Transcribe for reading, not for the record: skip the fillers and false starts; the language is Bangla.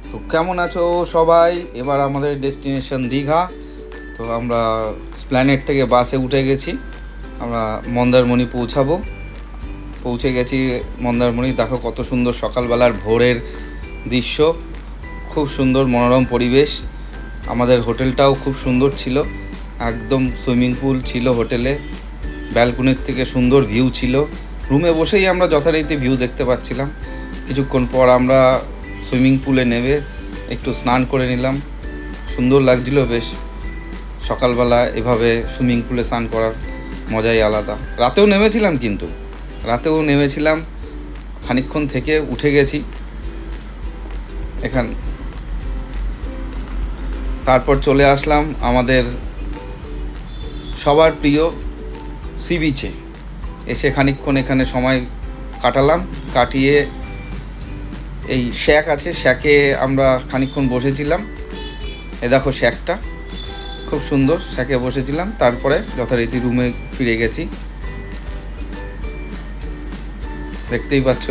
তো কেমন আছো সবাই? এবার আমাদের ডেস্টিনেশন দীঘা। তো আমরা স্প্ল্যানেট থেকে বাসে উঠে গেছি, আমরা মন্দারমণি পৌঁছে গেছি মন্দারমণি। দেখো কত সুন্দর সকালবেলার ভোরের দৃশ্য, খুব সুন্দর মনোরম পরিবেশ। আমাদের হোটেলটাও খুব সুন্দর ছিল, একদম সুইমিং পুল ছিল হোটেলে, ব্যালকনির থেকে সুন্দর ভিউ ছিল। রুমে বসেই আমরা যথারীতি ভিউ দেখতে পাচ্ছিলাম। কিছুক্ষণ পর আমরা সুইমিং পুলে নেমে একটু স্নান করে নিলাম, সুন্দর লাগছিল বেশ। সকালবেলা এভাবে সুইমিং পুলে স্নান করার মজাই আলাদা। রাতেও নেমেছিলাম, খানিকক্ষণ থেকে উঠে গেছি এখান। তারপর চলে আসলাম আমাদের সবার প্রিয় সি বিচে। এসে খানিকক্ষণ এখানে সময় কাটিয়ে এই শ্যাক আছে, শ্যাকে আমরা খানিকক্ষণ বসেছিলাম। এ দেখো শ্যাকটা খুব সুন্দর, শ্যাকে বসেছিলাম। তারপরে যথারীতি রুমে ফিরে গেছি, দেখতেই পাচ্ছ।